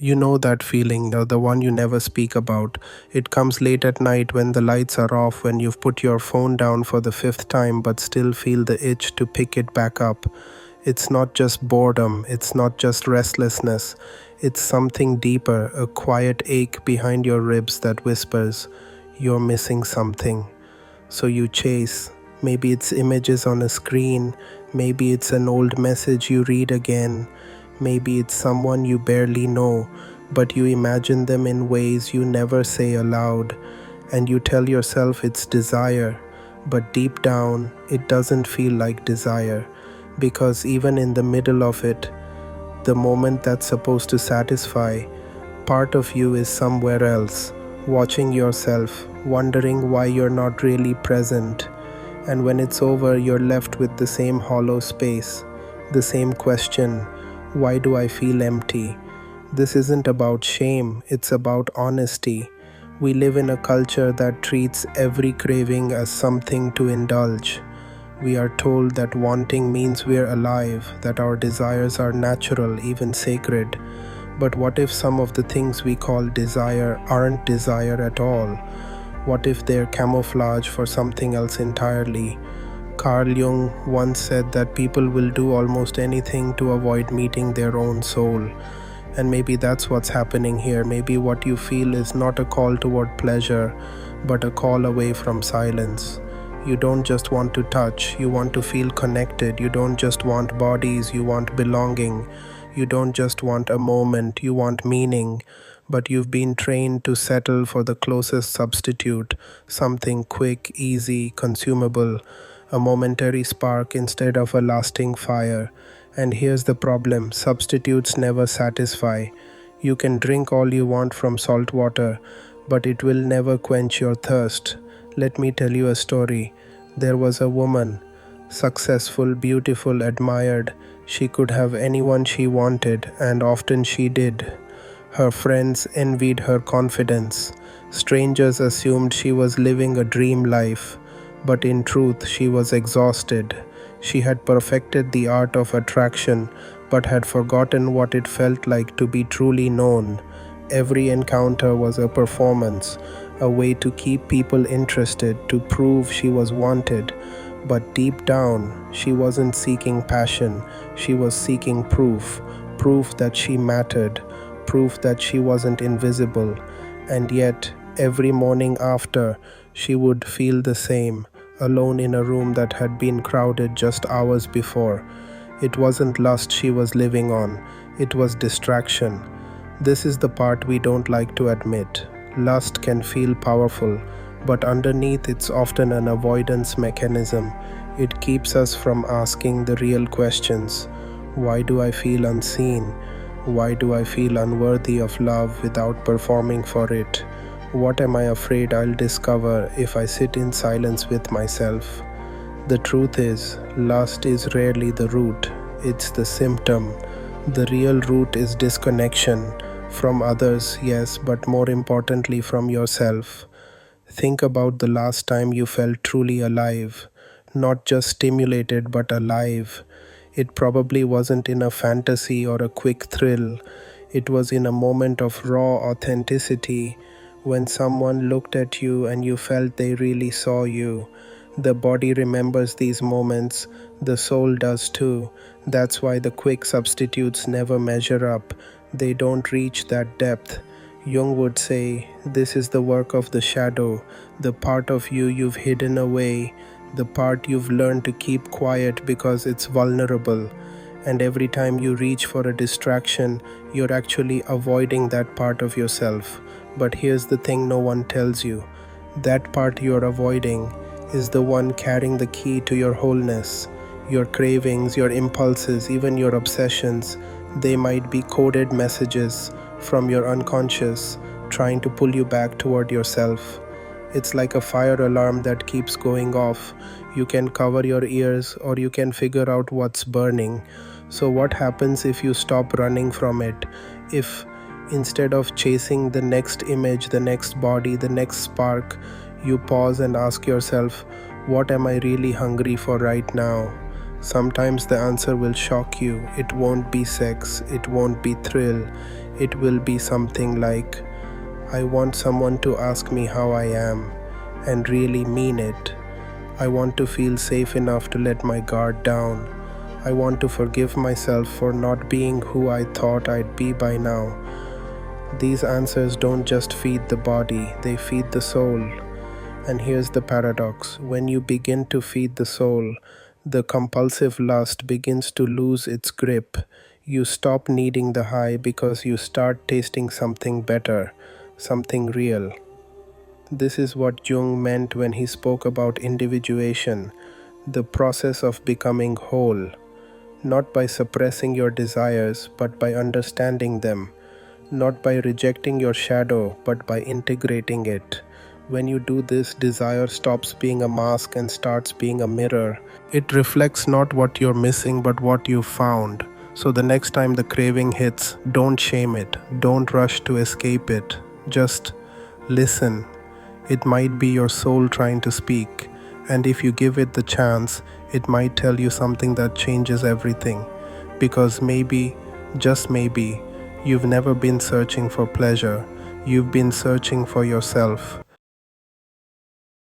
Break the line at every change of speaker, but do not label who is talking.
You know that feeling, the one you never speak about. It comes late at night when the lights are off, when you've put your phone down for the fifth time but still feel the itch to pick it back up. It's not just boredom, it's not just restlessness. It's something deeper, a quiet ache behind your ribs that whispers, "You're missing something." So you chase. Maybe it's images on a screen, maybe it's an old message you read again, maybe it's someone you barely know, but you imagine them in ways you never say aloud, and you tell yourself it's desire, but deep down it doesn't feel like desire, because even in the middle of it, the moment that's supposed to satisfy, part of you is somewhere else, watching yourself, wondering why you're not really present. And when it's over, you're left with the same hollow space, the same question, why do I feel empty? This isn't about shame, it's about honesty. We live in a culture that treats every craving as something to indulge. We are told that wanting means we're alive, that our desires are natural, even sacred. But what if some of the things we call desire aren't desire at all? What if they're camouflage for something else entirely? Carl Jung once said that people will do almost anything to avoid meeting their own soul. And maybe that's what's happening here. Maybe what you feel is not a call toward pleasure, but a call away from silence. You don't just want to touch, you want to feel connected. You don't just want bodies, you want belonging. You don't just want a moment, you want meaning. But you've been trained to settle for the closest substitute, something quick, easy, consumable, a momentary spark instead of a lasting fire. And here's the problem, substitutes never satisfy. You can drink all you want from salt water, but it will never quench your thirst. Let me tell you a story. There was a woman, successful, beautiful, admired. She could have anyone she wanted, and often she did. Her friends envied her confidence. Strangers assumed she was living a dream life, but in truth she was exhausted. She had perfected the art of attraction, but had forgotten what it felt like to be truly known. Every encounter was a performance, a way to keep people interested, to prove she was wanted. But deep down, she wasn't seeking passion, she was seeking proof, proof that she mattered, proof that she wasn't invisible. And yet, every morning after, she would feel the same, alone in a room that had been crowded just hours before. It wasn't lust she was living on, it was distraction. This is the part we don't like to admit. Lust can feel powerful, but underneath it's often an avoidance mechanism. It keeps us from asking the real questions. Why do I feel unseen? Why do I feel unworthy of love without performing for it? What am I afraid I'll discover if I sit in silence with myself? The truth is, lust is rarely the root, it's the symptom. The real root is disconnection. From others, yes, but more importantly from yourself. Think about the last time you felt truly alive. Not just stimulated, but alive. It probably wasn't in a fantasy or a quick thrill. It was in a moment of raw authenticity, when someone looked at you and you felt they really saw you. The body remembers these moments, the soul does too. That's why the quick substitutes never measure up. They don't reach that depth. Jung would say, this is the work of the shadow, the part of you you've hidden away, the part you've learned to keep quiet because it's vulnerable. And every time you reach for a distraction, you're actually avoiding that part of yourself. But here's the thing no one tells you. That part you're avoiding is the one carrying the key to your wholeness. Your cravings, your impulses, even your obsessions, they might be coded messages from your unconscious, trying to pull you back toward yourself. It's like a fire alarm that keeps going off. You can cover your ears or you can figure out what's burning. So what happens if you stop running from it? If instead of chasing the next image, the next body, the next spark, you pause and ask yourself, what am I really hungry for right now? Sometimes the answer will shock you. It won't be sex, it won't be thrill. It will be something like, I want someone to ask me how I am and really mean it. I want to feel safe enough to let my guard down. I want to forgive myself for not being who I thought I'd be by now. These answers don't just feed the body, they feed the soul. And here's the paradox: when you begin to feed the soul, the compulsive lust begins to lose its grip. You stop needing the high because you start tasting something better, something real. This is what Jung meant when he spoke about individuation, the process of becoming whole, not by suppressing your desires, but by understanding them, not by rejecting your shadow, but by integrating it. When you do this, desire stops being a mask and starts being a mirror. It reflects not what you're missing, but what you've found. So the next time the craving hits, don't shame it, don't rush to escape it. Just listen. It might be your soul trying to speak, and if you give it the chance, it might tell you something that changes everything. Because maybe, just maybe, you've never been searching for pleasure, you've been searching for yourself.